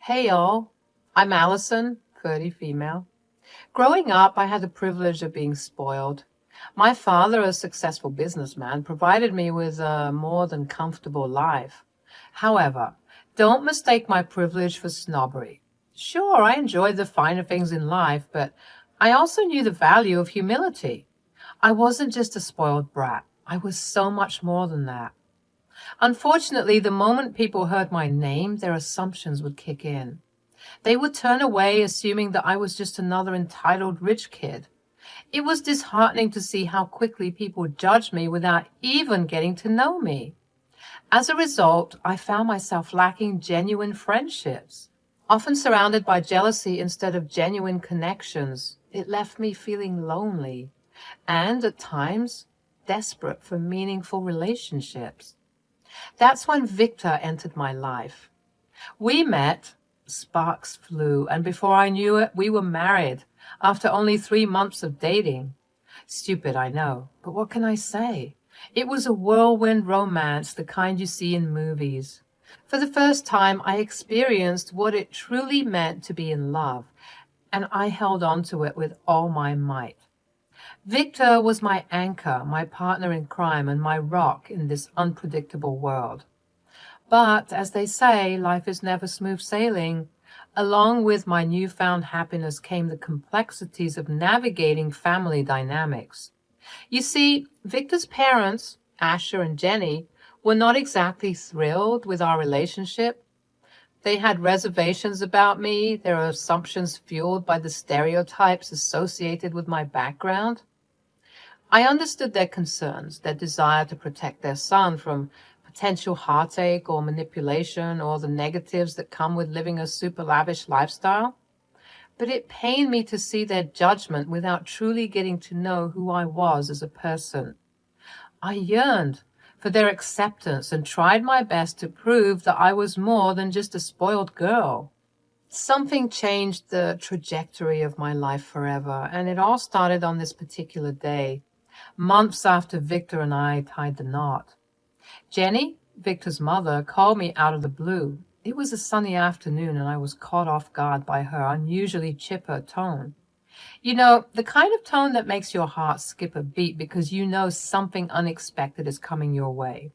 Hey y'all, I'm Allison, 30 female. Growing up, I had the privilege of being spoiled. My father, a successful businessman, provided me with a more than comfortable life. However, don't mistake my privilege for snobbery. Sure, I enjoyed the finer things in life, but I also knew the value of humility. I wasn't just a spoiled brat. I was so much more than that. Unfortunately, the moment people heard my name, their assumptions would kick in. They would turn away, assuming that I was just another entitled rich kid. It was disheartening to see how quickly people judged me without even getting to know me. As a result, I found myself lacking genuine friendships, often surrounded by jealousy instead of genuine connections. It left me feeling lonely and, at times, desperate for meaningful relationships. That's when Victor entered my life. We met, sparks flew, and before I knew it, we were married after only 3 months of dating. Stupid, I know, but what can I say? It was a whirlwind romance, the kind you see in movies. For the first time, I experienced what it truly meant to be in love, and I held on to it with all my might. Victor was my anchor, my partner in crime, and my rock in this unpredictable world. But, as they say, life is never smooth sailing. Along with my newfound happiness came the complexities of navigating family dynamics. You see, Victor's parents, Asher and Jenny, were not exactly thrilled with our relationship. They had reservations about me, their assumptions fueled by the stereotypes associated with my background. I understood their concerns, their desire to protect their son from potential heartache or manipulation or the negatives that come with living a super lavish lifestyle. But it pained me to see their judgment without truly getting to know who I was as a person. I yearned for their acceptance and tried my best to prove that I was more than just a spoiled girl. Something changed the trajectory of my life forever, and it all started on this particular day, months after Victor and I tied the knot. Jenny, Victor's mother, called me out of the blue. It was a sunny afternoon, and I was caught off guard by her unusually chipper tone. You know, the kind of tone that makes your heart skip a beat because you know something unexpected is coming your way.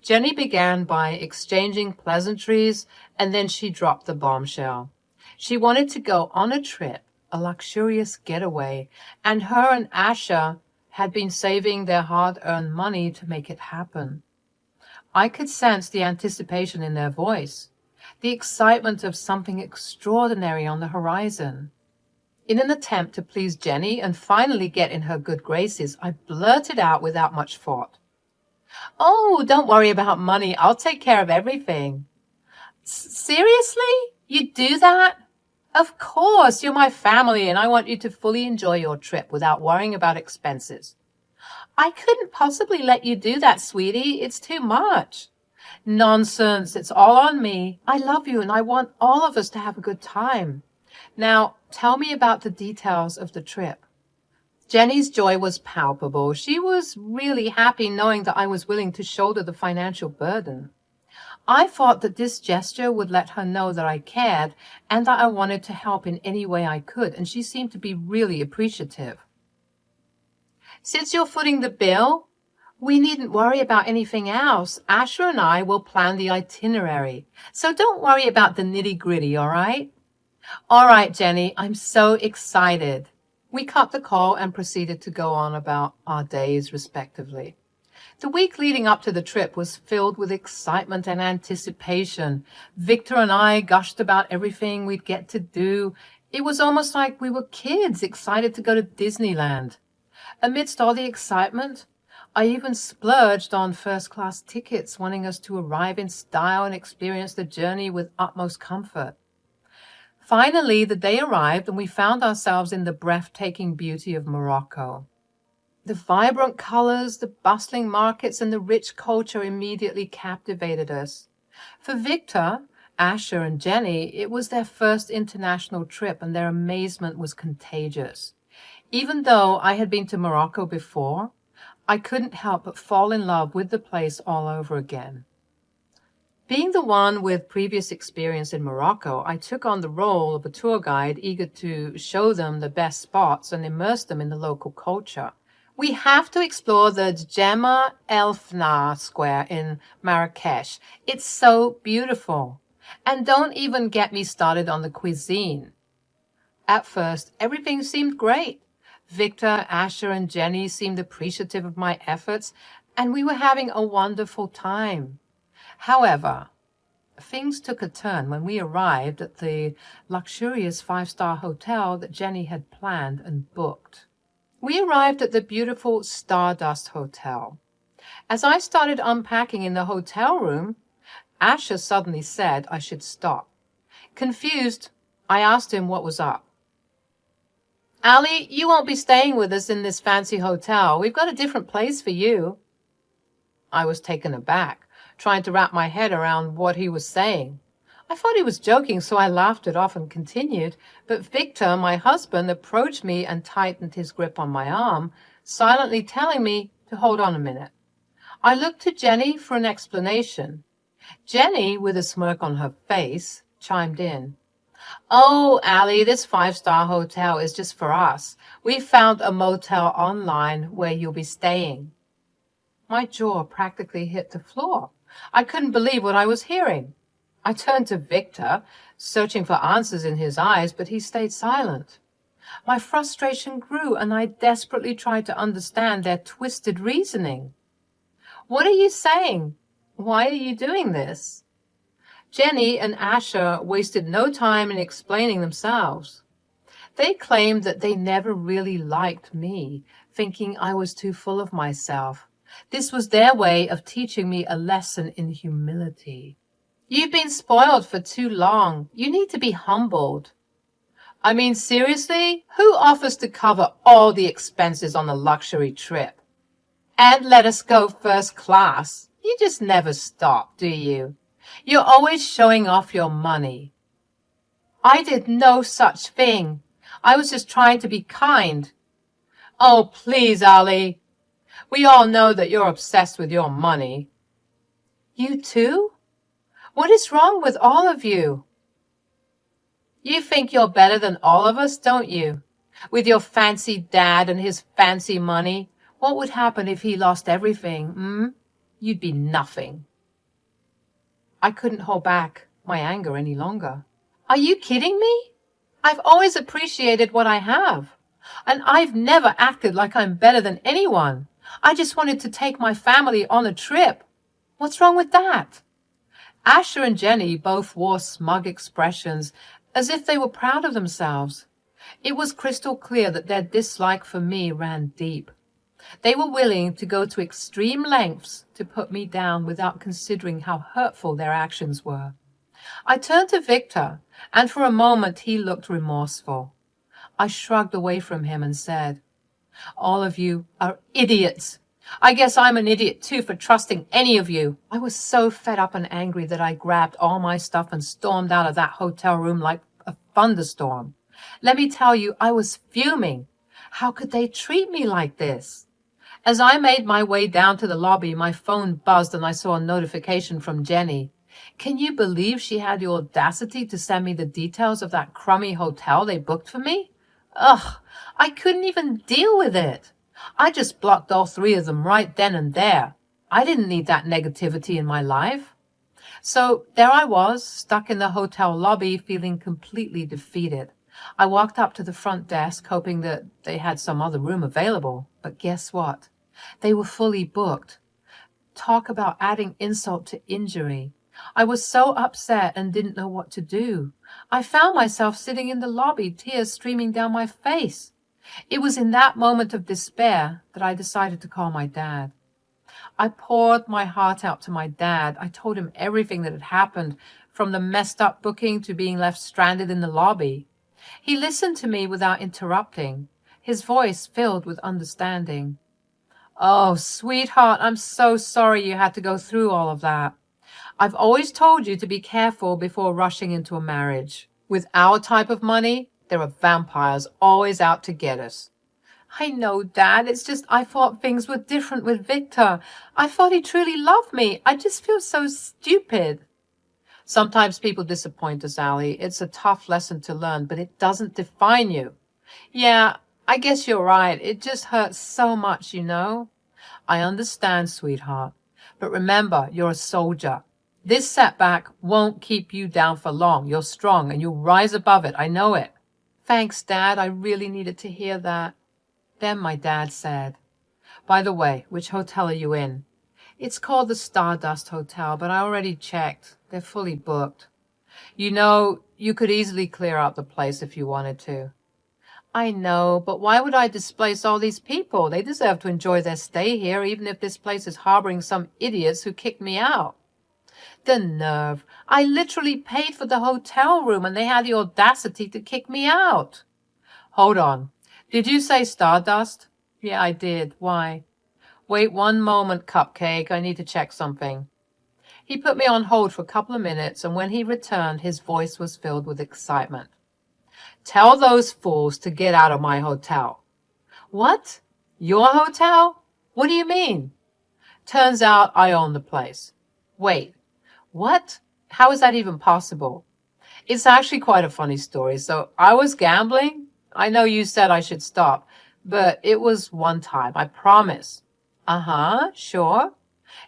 Jenny began by exchanging pleasantries, and then she dropped the bombshell. She wanted to go on a trip, a luxurious getaway, and her and Asha had been saving their hard-earned money to make it happen. I could sense the anticipation in their voice, the excitement of something extraordinary on the horizon. In an attempt to please Jenny and finally get in her good graces, I blurted out without much thought, "Oh, don't worry about money. I'll take care of everything." Seriously? You do that? Of course, you're my family and I want you to fully enjoy your trip without worrying about expenses. I couldn't possibly let you do that, sweetie. It's too much. Nonsense. It's all on me. I love you and I want all of us to have a good time. Now, tell me about the details of the trip. Jenny's joy was palpable. She was really happy knowing that I was willing to shoulder the financial burden. I thought that this gesture would let her know that I cared and that I wanted to help in any way I could, and she seemed to be really appreciative. Since you're footing the bill, we needn't worry about anything else. Asher and I will plan the itinerary, so don't worry about the nitty-gritty, all right? All right, Jenny, I'm so excited. We cut the call and proceeded to go on about our days respectively. The week leading up to the trip was filled with excitement and anticipation. Victor and I gushed about everything we'd get to do. It was almost like we were kids excited to go to Disneyland. Amidst all the excitement, I even splurged on first-class tickets, wanting us to arrive in style and experience the journey with utmost comfort. Finally, the day arrived and we found ourselves in the breathtaking beauty of Morocco. The vibrant colors, the bustling markets, and the rich culture immediately captivated us. For Victor, Asher, and Jenny, it was their first international trip, and their amazement was contagious. Even though I had been to Morocco before, I couldn't help but fall in love with the place all over again. Being the one with previous experience in Morocco, I took on the role of a tour guide eager to show them the best spots and immerse them in the local culture. We have to explore the Djemma El Fna Square in Marrakesh. It's so beautiful. And don't even get me started on the cuisine. At first, everything seemed great. Victor, Asher, and Jenny seemed appreciative of my efforts, and we were having a wonderful time. However, things took a turn when we arrived at the luxurious five-star hotel that Jenny had planned and booked. We arrived at the beautiful Stardust Hotel. As I started unpacking in the hotel room, Asher suddenly said I should stop. Confused, I asked him what was up. Ali, you won't be staying with us in this fancy hotel. We've got a different place for you. I was taken aback, trying to wrap my head around what he was saying. I thought he was joking, so I laughed it off and continued, but Victor, my husband, approached me and tightened his grip on my arm, silently telling me to hold on a minute. I looked to Jenny for an explanation. Jenny, with a smirk on her face, chimed in. Oh, Ali, this five-star hotel is just for us. We found a motel online where you'll be staying. My jaw practically hit the floor. I couldn't believe what I was hearing. I turned to Victor, searching for answers in his eyes, but he stayed silent. My frustration grew, and I desperately tried to understand their twisted reasoning. What are you saying? Why are you doing this? Jenny and Asher wasted no time in explaining themselves. They claimed that they never really liked me, thinking I was too full of myself. This was their way of teaching me a lesson in humility. You've been spoiled for too long. You need to be humbled. I mean, seriously? Who offers to cover all the expenses on a luxury trip? And let us go first class. You just never stop, do you? You're always showing off your money. I did no such thing. I was just trying to be kind. Oh, please, Ali. We all know that you're obsessed with your money. You too? What is wrong with all of you? You think you're better than all of us, don't you? With your fancy dad and his fancy money, what would happen if he lost everything, You'd be nothing. I couldn't hold back my anger any longer. Are you kidding me? I've always appreciated what I have, and I've never acted like I'm better than anyone. I just wanted to take my family on a trip. What's wrong with that? Asher and Jenny both wore smug expressions, as if they were proud of themselves. It was crystal clear that their dislike for me ran deep. They were willing to go to extreme lengths to put me down without considering how hurtful their actions were. I turned to Victor, and for a moment he looked remorseful. I shrugged away from him and said, All of you are idiots. I guess I'm an idiot too for trusting any of you. I was so fed up and angry that I grabbed all my stuff and stormed out of that hotel room like a thunderstorm. Let me tell you, I was fuming. How could they treat me like this? As I made my way down to the lobby, my phone buzzed and I saw a notification from Jenny. Can you believe she had the audacity to send me the details of that crummy hotel they booked for me? Ugh, I couldn't even deal with it. I just blocked all three of them right then and there. I didn't need that negativity in my life. So there I was, stuck in the hotel lobby, feeling completely defeated. I walked up to the front desk, hoping that they had some other room available. But guess what? They were fully booked. Talk about adding insult to injury. I was so upset and didn't know what to do. I found myself sitting in the lobby, tears streaming down my face. It was in that moment of despair that I decided to call my dad. I poured my heart out to my dad. I told him everything that had happened, from the messed up booking to being left stranded in the lobby. He listened to me without interrupting, his voice filled with understanding. Oh, sweetheart, I'm so sorry you had to go through all of that. I've always told you to be careful before rushing into a marriage. With our type of money, there are vampires always out to get us. I know, Dad. It's just I thought things were different with Victor. I thought he truly loved me. I just feel so stupid. Sometimes people disappoint us, Allie. It's a tough lesson to learn, but it doesn't define you. Yeah, I guess you're right. It just hurts so much, you know? I understand, sweetheart. But remember, you're a soldier. This setback won't keep you down for long. You're strong and you'll rise above it. I know it. Thanks, Dad. I really needed to hear that. Then my dad said, by the way, which hotel are you in? It's called the Stardust Hotel, but I already checked. They're fully booked. You know, you could easily clear out the place if you wanted to. I know, but why would I displace all these people? They deserve to enjoy their stay here, even if this place is harboring some idiots who kicked me out. The nerve. I literally paid for the hotel room and they had the audacity to kick me out. Hold on. Did you say Stardust? Yeah, I did. Why? Wait one moment, Cupcake. I need to check something. He put me on hold for a couple of minutes, and when he returned, his voice was filled with excitement. Tell those fools to get out of my hotel. What? Your hotel? What do you mean? Turns out I own the place. Wait, what? How is that even possible? It's actually quite a funny story. So I was gambling. I know you said I should stop, but it was one time, I promise. Uh-huh, sure.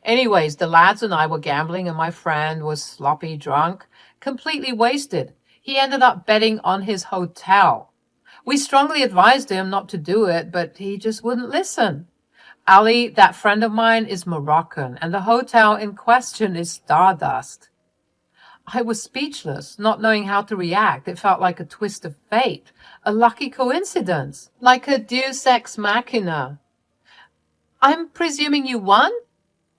Anyways, the lads and I were gambling and my friend was sloppy drunk, completely wasted. He ended up betting on his hotel. We strongly advised him not to do it, but he just wouldn't listen. Ali, that friend of mine, is Moroccan, and the hotel in question is Stardust. I was speechless, not knowing how to react. It felt like a twist of fate, a lucky coincidence, like a deus ex machina. I'm presuming you won?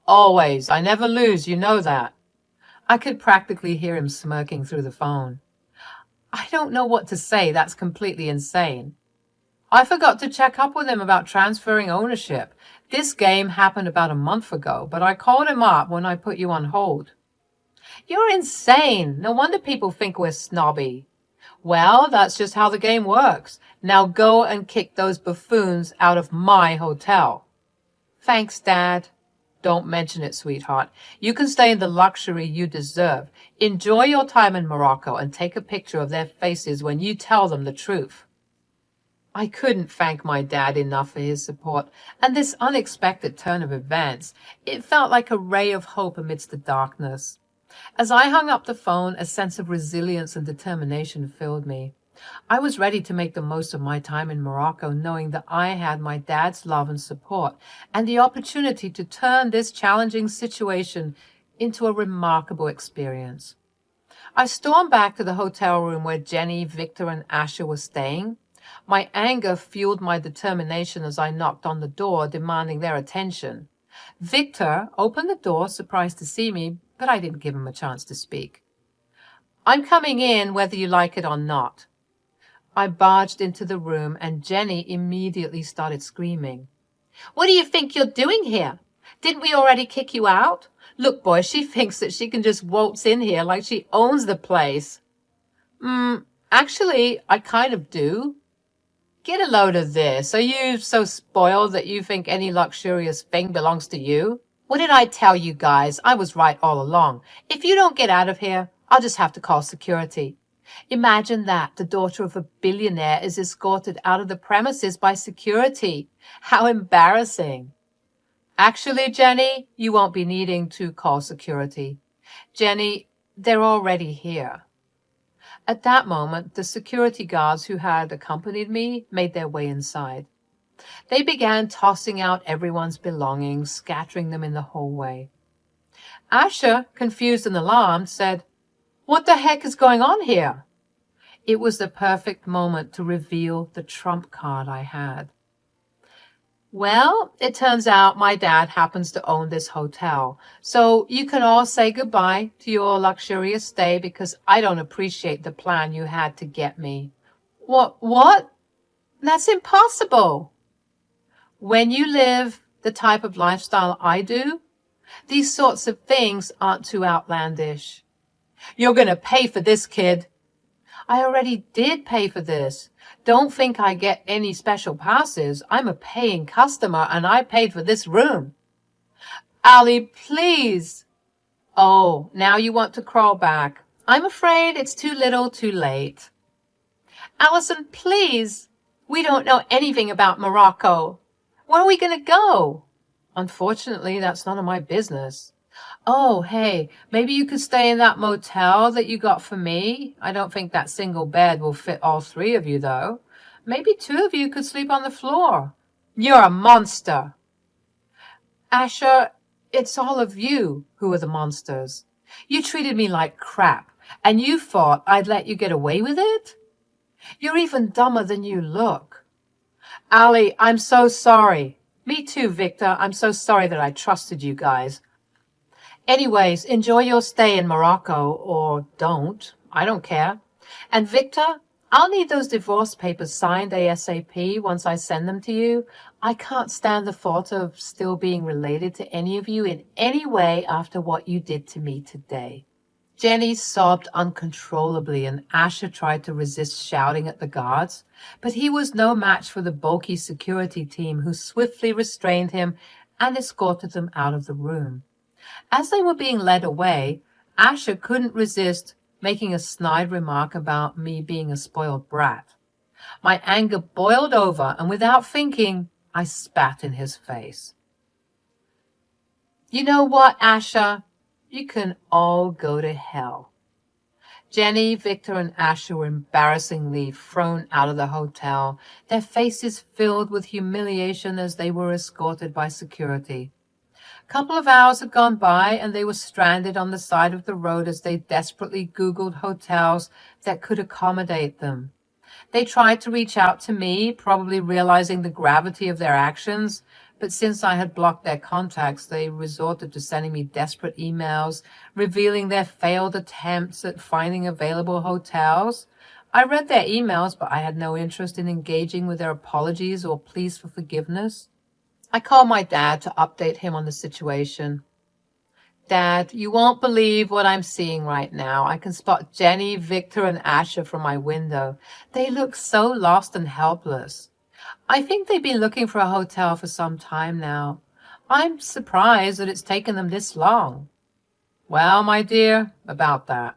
Always. I never lose, you know that. I could practically hear him smirking through the phone. I don't know what to say. That's completely insane. I forgot to check up with him about transferring ownership. This game happened about a month ago, but I called him up when I put you on hold. You're insane. No wonder people think we're snobby. Well, that's just how the game works. Now go and kick those buffoons out of my hotel. Thanks, Dad. Don't mention it, sweetheart. You can stay in the luxury you deserve. Enjoy your time in Morocco and take a picture of their faces when you tell them the truth. I couldn't thank my dad enough for his support and this unexpected turn of events. It felt like a ray of hope amidst the darkness. As I hung up the phone, a sense of resilience and determination filled me. I was ready to make the most of my time in Morocco, knowing that I had my dad's love and support and the opportunity to turn this challenging situation into a remarkable experience. I stormed back to the hotel room where Jenny, Victor, and Asher were staying. My anger fueled my determination as I knocked on the door, demanding their attention. Victor opened the door, surprised to see me, but I didn't give him a chance to speak. I'm coming in whether you like it or not. I barged into the room and Jenny immediately started screaming. What do you think you're doing here? Didn't we already kick you out? Look, boy, she thinks that she can just waltz in here like she owns the place. Actually, I kind of do. Get a load of this. Are you so spoiled that you think any luxurious thing belongs to you? What did I tell you guys? I was right all along. If you don't get out of here, I'll just have to call security. Imagine that. The daughter of a billionaire is escorted out of the premises by security. How embarrassing. Actually, Jenny, you won't be needing to call security. Jenny, they're already here. At that moment, the security guards who had accompanied me made their way inside. They began tossing out everyone's belongings, scattering them in the hallway. Asher, confused and alarmed, said, What the heck is going on here? It was the perfect moment to reveal the trump card I had. Well, it turns out my dad happens to own this hotel, so you can all say goodbye to your luxurious stay because I don't appreciate the plan you had to get me. What? That's impossible. When you live the type of lifestyle I do, these sorts of things aren't too outlandish. You're going to pay for this, kid. I already did pay for this. Don't think I get any special passes. I'm a paying customer and I paid for this room. Ali, please. Oh, now you want to crawl back. I'm afraid it's too little too late. Allison, please. We don't know anything about Morocco. When are we going to go? Unfortunately, that's none of my business. Oh, hey, maybe you could stay in that motel that you got for me. I don't think that single bed will fit all three of you, though. Maybe two of you could sleep on the floor. You're a monster. Asher, it's all of you who are the monsters. You treated me like crap, and you thought I'd let you get away with it? You're even dumber than you look. Allie, I'm so sorry. Me too, Victor. I'm so sorry that I trusted you guys. Anyways, enjoy your stay in Morocco, or don't. I don't care. And Victor, I'll need those divorce papers signed ASAP once I send them to you. I can't stand the thought of still being related to any of you in any way after what you did to me today. Jenny sobbed uncontrollably, and Asher tried to resist shouting at the guards, but he was no match for the bulky security team, who swiftly restrained him and escorted them out of the room. As they were being led away, Asher couldn't resist making a snide remark about me being a spoiled brat. My anger boiled over, and without thinking, I spat in his face. You know what, Asher? You can all go to hell. Jenny, Victor, and Asher were embarrassingly thrown out of the hotel, their faces filled with humiliation as they were escorted by security. A couple of hours had gone by, and they were stranded on the side of the road as they desperately Googled hotels that could accommodate them. They tried to reach out to me, probably realizing the gravity of their actions, but since I had blocked their contacts, they resorted to sending me desperate emails, revealing their failed attempts at finding available hotels. I read their emails, but I had no interest in engaging with their apologies or pleas for forgiveness. I called my dad to update him on the situation. Dad, you won't believe what I'm seeing right now. I can spot Jenny, Victor, and Asher from my window. They look so lost and helpless. I think they've been looking for a hotel for some time now. I'm surprised that it's taken them this long. Well, my dear, about that.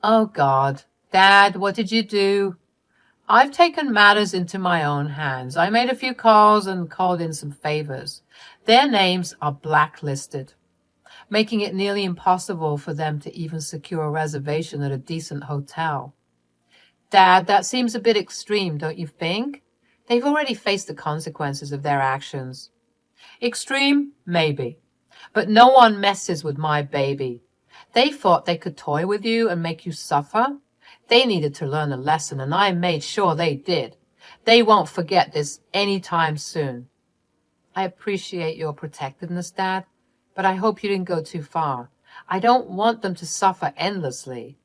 Oh, God. Dad, what did you do? I've taken matters into my own hands. I made a few calls and called in some favors. Their names are blacklisted, making it nearly impossible for them to even secure a reservation at a decent hotel. Dad, that seems a bit extreme, don't you think? They've already faced the consequences of their actions. Extreme? Maybe. But no one messes with my baby. They thought they could toy with you and make you suffer. They needed to learn a lesson, and I made sure they did. They won't forget this any time soon. I appreciate your protectiveness, Dad, but I hope you didn't go too far. I don't want them to suffer endlessly.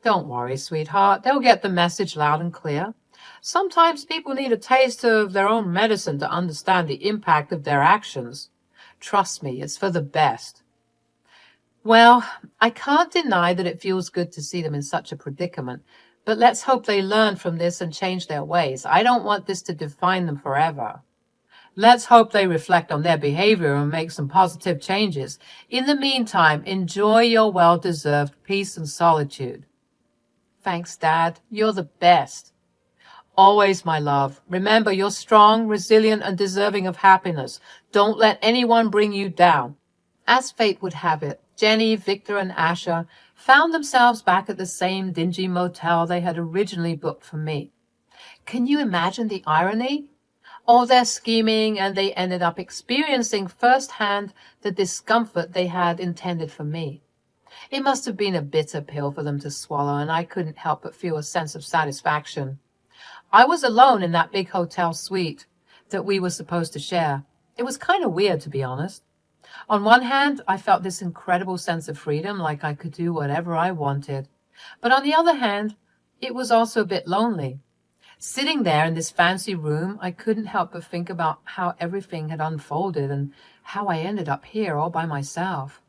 Don't worry, sweetheart. They'll get the message loud and clear. Sometimes people need a taste of their own medicine to understand the impact of their actions. Trust me, it's for the best. Well, I can't deny that it feels good to see them in such a predicament, but let's hope they learn from this and change their ways. I don't want this to define them forever. Let's hope they reflect on their behavior and make some positive changes. In the meantime, enjoy your well-deserved peace and solitude. Thanks, Dad. You're the best. Always, my love. Remember, you're strong, resilient, and deserving of happiness. Don't let anyone bring you down. As fate would have it, Jenny, Victor, and Asher found themselves back at the same dingy motel they had originally booked for me. Can you imagine the irony? All their scheming, and they ended up experiencing firsthand the discomfort they had intended for me. It must have been a bitter pill for them to swallow, and I couldn't help but feel a sense of satisfaction. I was alone in that big hotel suite that we were supposed to share. It was kind of weird, to be honest. On one hand, I felt this incredible sense of freedom, like I could do whatever I wanted. But on the other hand, it was also a bit lonely. Sitting there in this fancy room, I couldn't help but think about how everything had unfolded and how I ended up here all by myself.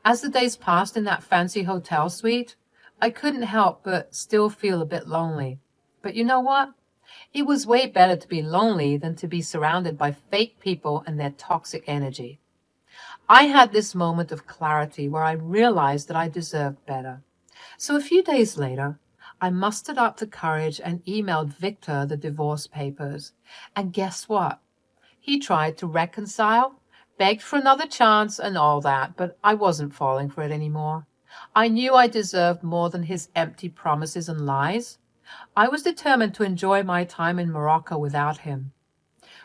As the days passed in that fancy hotel suite, I couldn't help but still feel a bit lonely. But you know what? It was way better to be lonely than to be surrounded by fake people and their toxic energy. I had this moment of clarity where I realized that I deserved better. So a few days later, I mustered up the courage and emailed Victor the divorce papers. And guess what? He tried to reconcile, begged for another chance, and all that, but I wasn't falling for it anymore. I knew I deserved more than his empty promises and lies. I was determined to enjoy my time in Morocco without him.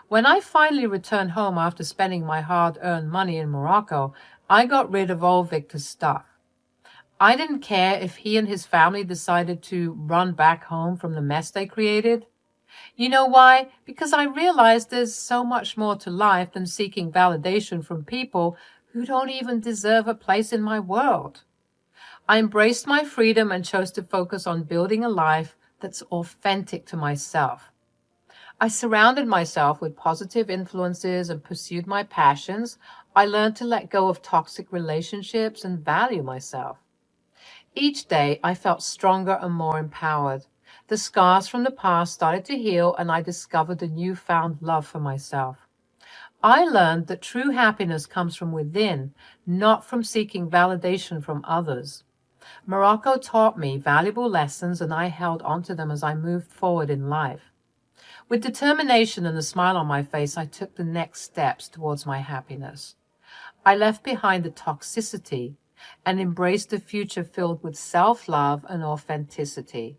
When I finally returned home after spending my hard-earned money in Morocco, I got rid of all Victor's stuff. I didn't care if he and his family decided to run back home from the mess they created. You know why? Because I realized there's so much more to life than seeking validation from people who don't even deserve a place in my world. I embraced my freedom and chose to focus on building a life that's authentic to myself. I surrounded myself with positive influences and pursued my passions. I learned to let go of toxic relationships and value myself. Each day, I felt stronger and more empowered. The scars from the past started to heal, and I discovered a newfound love for myself. I learned that true happiness comes from within, not from seeking validation from others. Morocco taught me valuable lessons, and I held onto them as I moved forward in life. With determination and a smile on my face, I took the next steps towards my happiness. I left behind the toxicity and embraced a future filled with self-love and authenticity.